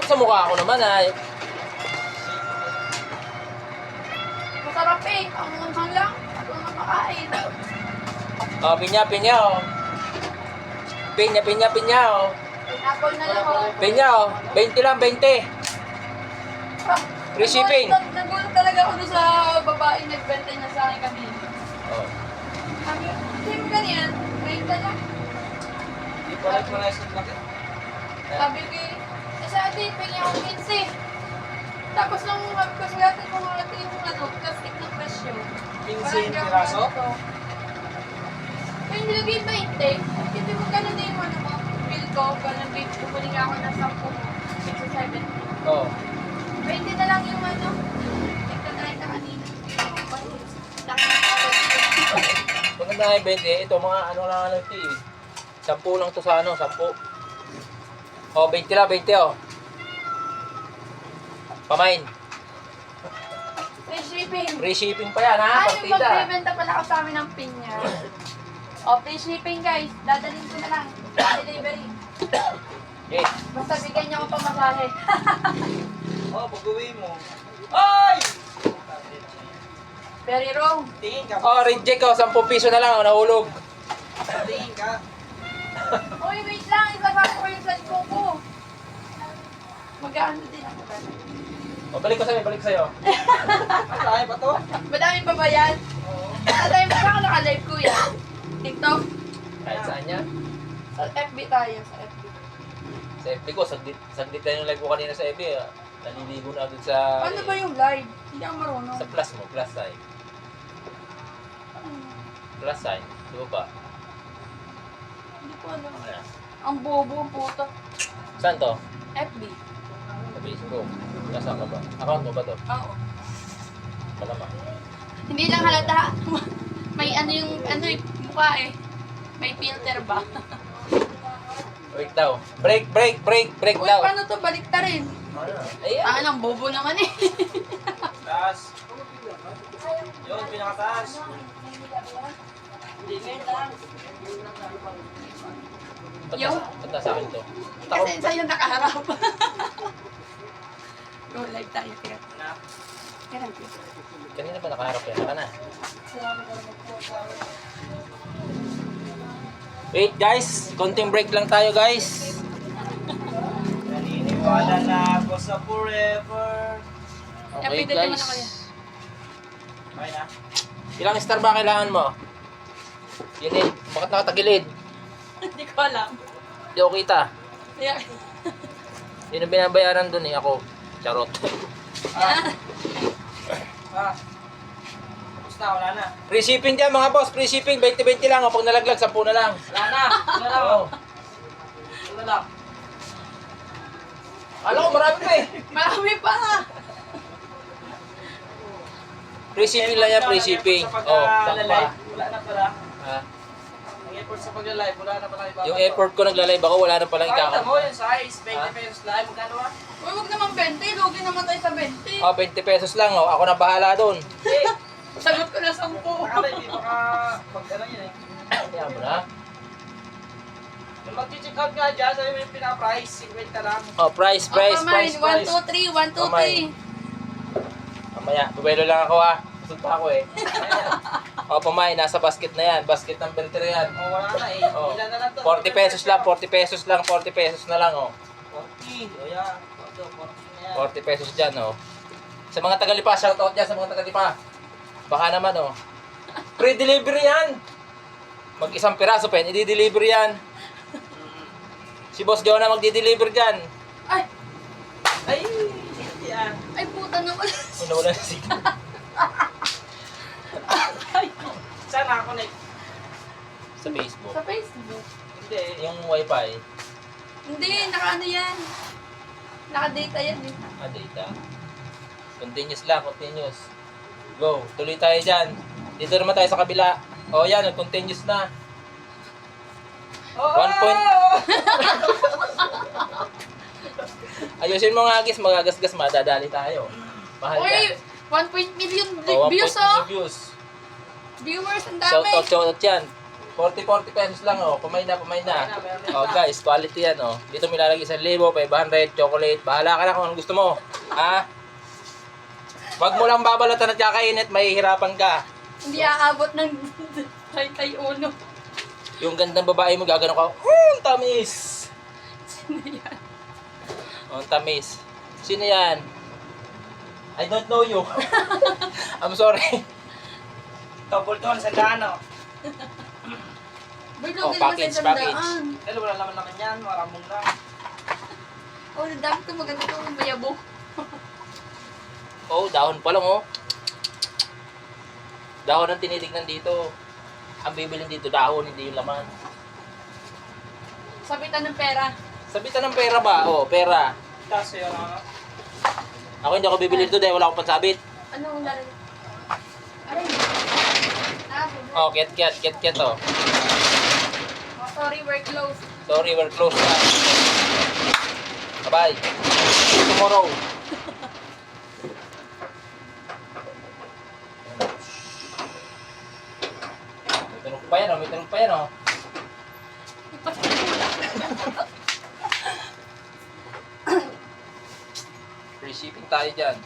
Sa mukha ko naman ay. Masarap eh. Ang manghang lang. Ako ang makain. Oh, pinya oh. Pinya oh. Pineapple na lang oh. Pinya oh. 20 lang, 20. Free shipping. Nagulat talaga ako doon sa babae nagbenta niya sa akin kami. Oh. Hindi mo ganyan. 30 lang. Di pa rin pala yung laki. Sabi ko eh, sa atin, pili ako 15. Tapos nung sabi ko sa atin kung atin yung plastic ng presyo. 15 piraso? Kaya nilagay 20. Hindi mo ganun din yung ano mo. Bill ko, ganun din. Bumuli nga ako ng 10. 6 7. Oh. 20 na lang yung ano. Nagtatayin na kanina. Maganda nga yung 20. Ito mga ano lang ano ito eh. 10 lang to sa ano, 10. Oh, 20 lang, 20 oh. Pamain. Free shipping. Free shipping pa yan ha, Ay, partida. magbibenta pala ako sa amin ng pinya. O, free shipping guys. Dadalhin ko na lang. Delivery. Okay. Basta bigyan niyo ako pamasahe. Oh, pag-uwi mo. Ay! Very wrong. Tingin ka. Oh, reject oh, 10 piso na lang, oh, nahulog. Tingin ka. Uy, wait lang. Isasama ko yung cellphone ko. Mag-ano din ako. Oh, balik ko sa'yo. Ang lahi ba to? Madami pa ba yan? Tatay mo ba ako naka-live kuya? TikTok? Kahit saan yan. Sa FB tayo. Sa FB. Sa FB ko, saglit tayo yung live ko kanina sa FB. Naliligo na agad sa... Paano ba yung live? Hindi ako marunong. Sa plus mo, plus sign. Plus sign. Di ba ba? Hindi ko alam. Ano? Ang bobo, ang puto. Saan to? FB. Sa Facebook. Nasaan ka ba? Account mo ba to? Oo. Malamang. Hindi lang halata. May ano yung mukha eh. May filter ba? Wait daw. Break Uy, daw. paano to? Balik ta rin. Ayan. Tangan ang bobo naman eh. Taas. Yun, pinakataas. Hindi nga. Ba't nasa akin to? Kasi sa'yo nakaharap. Go live tayo. Tira. Tira. Kanina pa nakaharap yan. Naka na. Wait guys. Konting break lang tayo guys. Naniniwala na ako sa forever. Okay Updated naman guys. ako yan. Okay na. Ilang star ba kailangan mo? Yun eh. Bakit nakatagilid? Hindi ko alam. Hindi ako kita. Yeah. Yun ang binabayaran dun eh. Ako. Charot. Ah. Tapos na, wala na. Free shipping dyan mga boss. Free shipping. 20-20 lang. O pag nalaglag, 10 na lang. Wala na. Wala na. Oo. Wala na. Alam ko marami pa eh. Marami pa nga. Free shipping lang yan. Free shipping. Sa Oh, pag-live, wala na pala. ha? Ang effort sa pag-live, wala na pala iba. Yung effort ko nagla-live ako, wala na palang Pakita mo ikakon. yung size, 20 pesos live, magkano ah? Uy, huwag naman 20. Lugi naman tayo sa 20. Oh, 20 pesos lang. Oh. Ako na bahala doon. Eh, Sagot ko na 10. nakala hindi baka mag-ano yun eh. Kaya mo na. Yung mag-check out nga dyan, sabi mo yung pinaka-price, 50 lang. Oh, price. 1, 2, 3. 1, 2, 3. Mamaya, buwelo lang ako ha. Busog pa ako eh. Oh, pamay, nasa basket na yan. Basket number 3 yan. Oh, wala na eh. Oh. Ilan na lang to? 40 pesos lang, 40 pesos lang, 40 pesos na lang oh. 40. O yan. 40 na yan. 40 pesos dyan oh. Sa mga Tagalipa, shoutout dyan sa mga Tagalipa. Baka naman oh. Free delivery yan. Mag isang piraso pen, i-deliver yan. Si Boss Jonah magdi-deliver dyan. Ay, Ay! Yan. ay puta naman. Wala na signal. Saan nakakonect? Sa Facebook. Sa Facebook. Hindi. Yung wifi, Hindi, naka-ano yan. Naka-data yan eh. data. Continuous lang, continuous. Go, tuloy tayo dyan. Dito naman tayo sa kabila. O yan, continuous na. Oh! 1 point. Ayusin mo nga guys, magagasgas, madadali tayo. Mahal Uy, ka. 1 million Oh, 1 views point oh. views. Viewers, ang Shoutout, dami. shoutout yan. 40 pesos lang oh. Pamay na. Oh guys, quality yan oh. Dito may lalagay 1,000, 500, chocolate. Bahala ka na kung anong gusto mo. Ha? Wag mo lang babalatan at kakainit, mahihirapan ka. Hindi aabot ng 31. Yung gandang babae mo, gagano ka, tamis! Sino yan? Oh, tamis. Sino yan? I don't know you. I'm sorry. Double doon sa gano. Bilogin mo package, sa package. tandaan. Dahil wala naman yan, maramong lang. Oh, dami ito maganda ito. Mayabong. Oh, dahon pa lang oh. Dahon ang tinitignan dito. Ang bibilin dito, dahon, hindi yung laman. Sabitan ng pera. Sabitan ng pera ba? Oh, pera. Kaso yun ano. Ako hindi ako bibili dito dahil wala akong pansabit. Ano ang larin? Ay. Oh, get oh. Oh, sorry, we're closed. Sorry, we're closed na. Bye-bye. See you tomorrow. May tunog pa yan oh. Free shipping tayo dyan.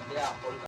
Hindi ako.